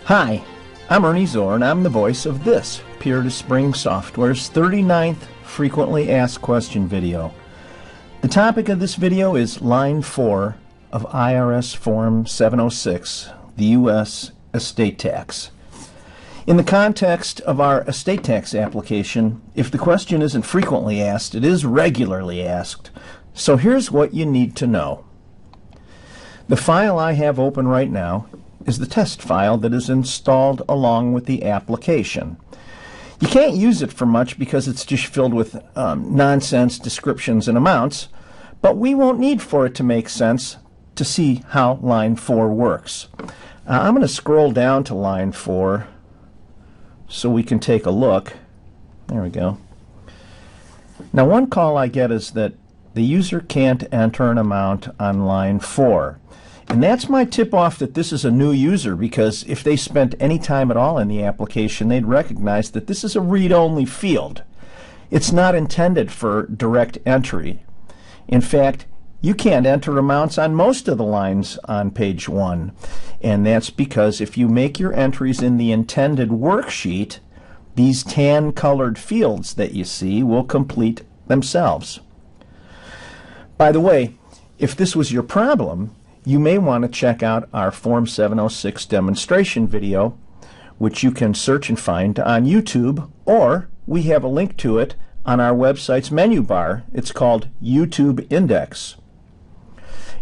Hi, I'm Ernie Zorn. I'm the voice of this, Puritas Spring Software's 39th Frequently Asked Question video. The topic of this video is Line 4 of IRS Form 706, the U.S. Estate Tax. In the context of our estate tax application, if the question isn't frequently asked, it is regularly asked. So here's what you need to know. The file I have open right now is the test file that is installed along with the application. You can't use it for much because it's just filled with nonsense descriptions and amounts, but we won't need for it to make sense to see how line 4 works. I'm going to scroll down to line 4 so we can take a look. There we go. Now, one call I get is that the user can't enter an amount on line 4. And that's my tip-off that this is a new user, because if they spent any time at all in the application, they'd recognize that this is a read-only field. It's not intended for direct entry. In fact, you can't enter amounts on most of the lines on page 1. And that's because if you make your entries in the intended worksheet, these tan-colored fields that you see will complete themselves. By the way, if this was your problem, you may want to check out our Form 706 demonstration video, which you can search and find on YouTube, or we have a link to it on our website's menu bar. It's called YouTube Index.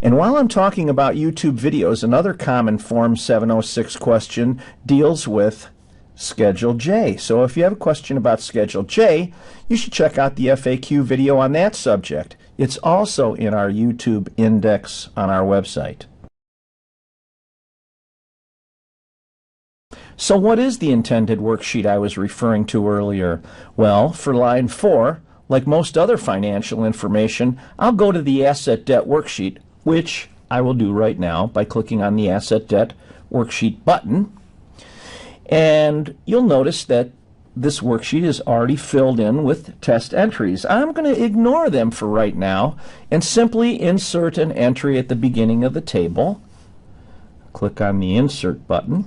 And while I'm talking about YouTube videos, another common Form 706 question deals with Schedule J. So if you have a question about Schedule J, you should check out the FAQ video on that subject. It's also in our YouTube Index on our website. So what is the intended worksheet I was referring to earlier? Well, for line 4, like most other financial information, I'll go to the Asset Debt Worksheet, which I will do right now by clicking on the Asset Debt Worksheet button. And you'll notice that this worksheet is already filled in with test entries. I'm going to ignore them for right now and simply insert an entry at the beginning of the table. Click on the Insert button.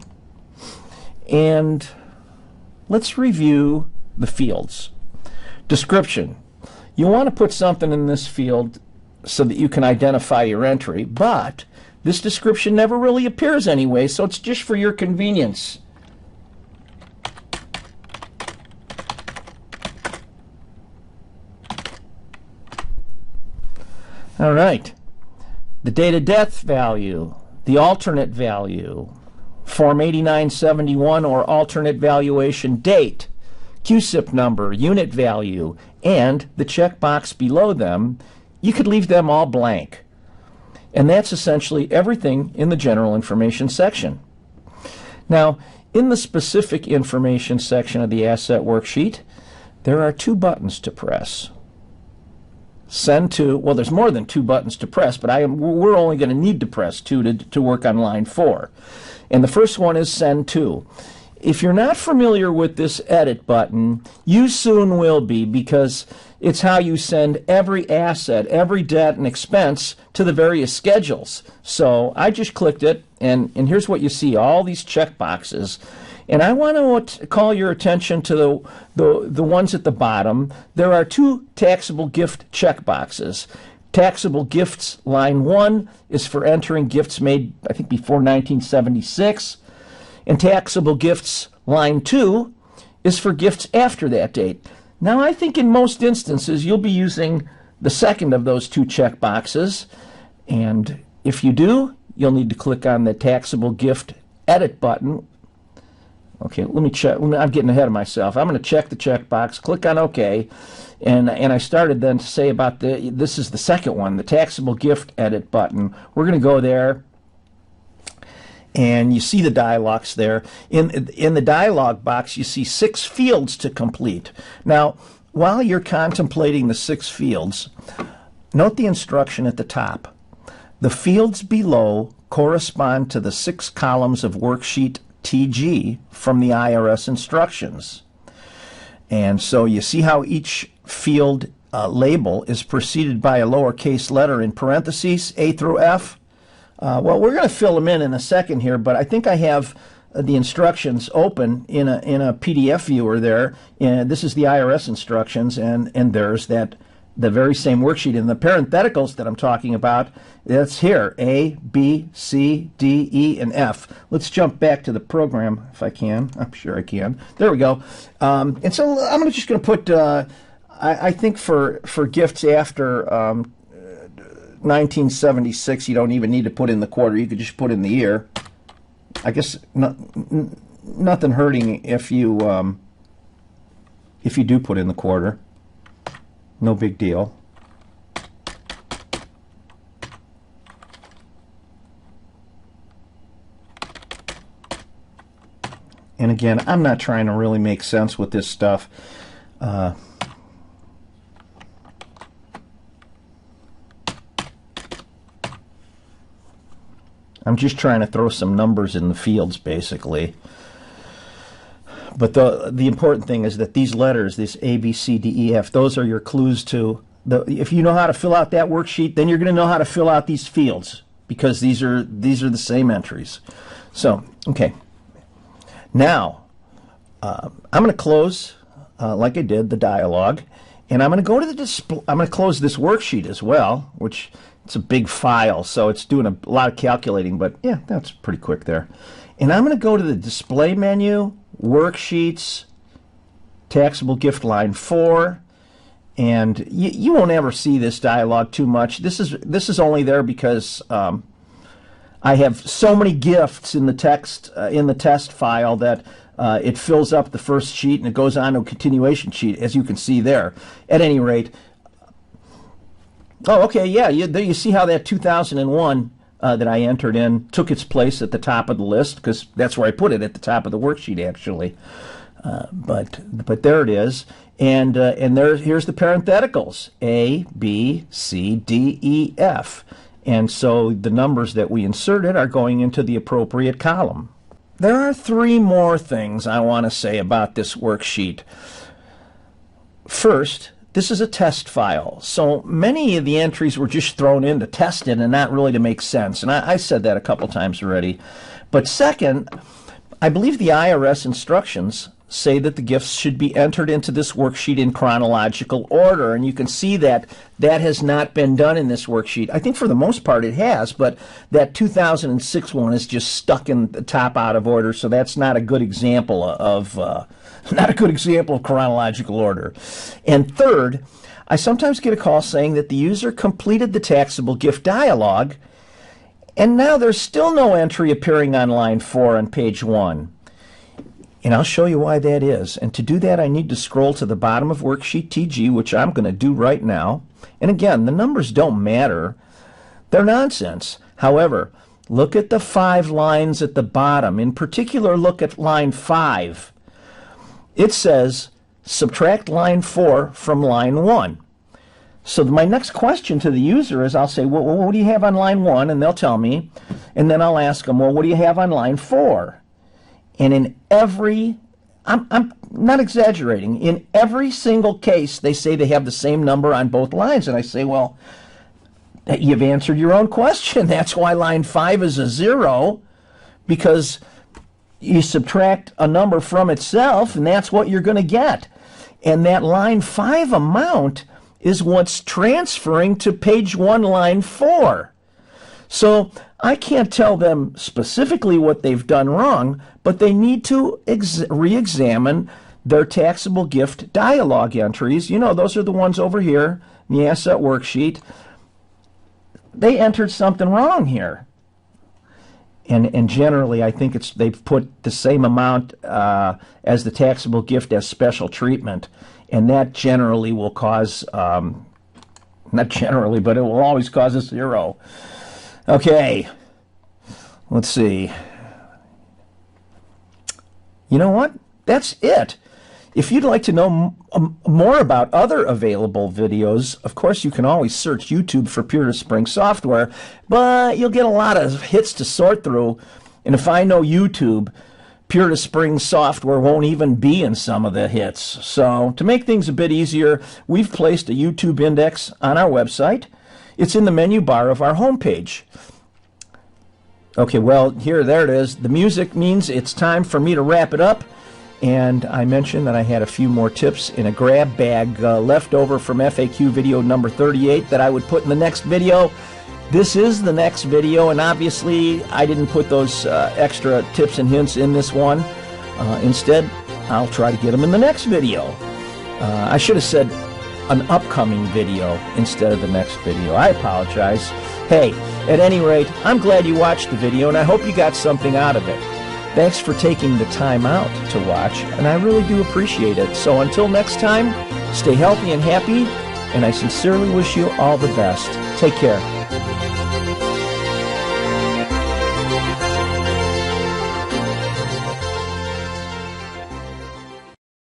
And let's review the fields. Description. You want to put something in this field so that you can identify your entry, but this description never really appears anyway, so it's just for your convenience. All right, the date of death value, the alternate value, Form 8971 or alternate valuation date, QSIP number, unit value, and the checkbox below them. You could leave them all blank. And that's essentially everything in the general information section. Now, in the specific information section of the asset worksheet, there are 2 buttons to press. Send to, well, there's more than 2 buttons to press, but we're only going to need to press 2 to work on line 4. And the first one is Send To. If you're not familiar with this Edit button, you soon will be, because it's how you send every asset, every debt and expense to the various schedules. So I just clicked it, and here's what you see, all these check boxes. And I want to call your attention to the ones at the bottom. There are 2 taxable gift check boxes. Taxable Gifts line 1 is for entering gifts made, I think, before 1976. And Taxable Gifts line 2 is for gifts after that date. Now, I think in most instances you'll be using the second of those 2 check boxes. And if you do, you'll need to click on the Taxable Gift Edit button. Okay, let me check. I'm getting ahead of myself. I'm going to check the checkbox, click on OK, and I started then to say about this is the second one, the Taxable Gift Edit button. We're going to go there, and you see the dialogues there. In the dialog box, you see 6 fields to complete. Now, while you're contemplating the 6 fields, note the instruction at the top. The fields below correspond to the 6 columns of worksheet TG from the IRS instructions. And so you see how each field label is preceded by a lowercase letter in parentheses, A through F. Well, we're going to fill them in a second here, but I think I have the instructions open in a PDF viewer there, and this is the IRS instructions, and there's the very same worksheet. And the parentheticals that I'm talking about, that's here, A, B, C, D, E, and F. Let's jump back to the program if I can. I'm sure I can. There we go. And so I'm just going to put, I think for gifts after 1976, you don't even need to put in the quarter. You could just put in the year. I guess nothing hurting if you do put in the quarter. No big deal. And again, I'm not trying to really make sense with this stuff. I'm just trying to throw some numbers in the fields, basically. But the important thing is that these letters, this A, B, C, D, E, F, those are your clues to if you know how to fill out that worksheet, then you're going to know how to fill out these fields, because these are the same entries. So, okay. Now, I'm going to close, like I did, the dialogue, and I'm going to go to the display. I'm going to close this worksheet as well, which it's a big file, so it's doing a lot of calculating, but yeah, that's pretty quick there. And I'm going to go to the display menu, worksheets, taxable gift line 4, and you won't ever see this dialogue too much. This is only there because I have so many gifts in the text in the test file that it fills up the first sheet and it goes on to a continuation sheet, as you can see there. At any rate, oh, okay, yeah, you see how that 2001 that I entered in took its place at the top of the list, because that's where I put it, at the top of the worksheet, actually. But there it is, and here's the parentheticals: A, B, C, D, E, F, and so the numbers that we inserted are going into the appropriate column. There are 3 more things I want to say about this worksheet. First, this is a test file, so many of the entries were just thrown in to test it and not really to make sense, and I said that a couple times already. But second, I believe the IRS instructions say that the gifts should be entered into this worksheet in chronological order, and you can see that that has not been done in this worksheet. I think for the most part it has, but that 2006 one is just stuck in the top out of order, so that's not a good example of chronological order. And third, I sometimes get a call saying that the user completed the taxable gift dialog, and now there's still no entry appearing on line 4 on page 1. And I'll show you why that is. And to do that, I need to scroll to the bottom of Worksheet TG, which I'm going to do right now. And again, the numbers don't matter. They're nonsense. However, look at the 5 lines at the bottom. In particular, look at line 5. It says, subtract line 4 from line 1. So my next question to the user is, I'll say, well, what do you have on line 1? And they'll tell me. And then I'll ask them, well, what do you have on line 4? And in every, I'm not exaggerating, in every single case, they say they have the same number on both lines. And I say, well, you've answered your own question. That's why line 5 is a 0, because you subtract a number from itself, and that's what you're going to get. And that line 5 amount is what's transferring to page 1, line 4. So I can't tell them specifically what they've done wrong, but they need to re-examine their taxable gift dialog entries. You know, those are the ones over here in the asset worksheet. They entered something wrong here. And generally, I think they've put the same amount as the taxable gift as special treatment, and that generally will cause, not generally, but it will always cause a 0. Okay, let's see. You know what? That's it. If you'd like to know more about other available videos, of course you can always search YouTube for Puritas Spring Software, but you'll get a lot of hits to sort through, and if I know YouTube, Puritas Spring Software won't even be in some of the hits. So to make things a bit easier, we've placed a YouTube index on our website. It's in the menu bar of our homepage. Okay, well, there it is. The music means it's time for me to wrap it up. And I mentioned that I had a few more tips in a grab bag left over from FAQ video number 38 that I would put in the next video. This is the next video, and obviously I didn't put those extra tips and hints in this one. Instead, I'll try to get them in the next video. I should have said an upcoming video instead of the next video. I apologize. Hey, at any rate, I'm glad you watched the video, and I hope you got something out of it. Thanks for taking the time out to watch, and I really do appreciate it. So until next time, stay healthy and happy, and I sincerely wish you all the best. Take care.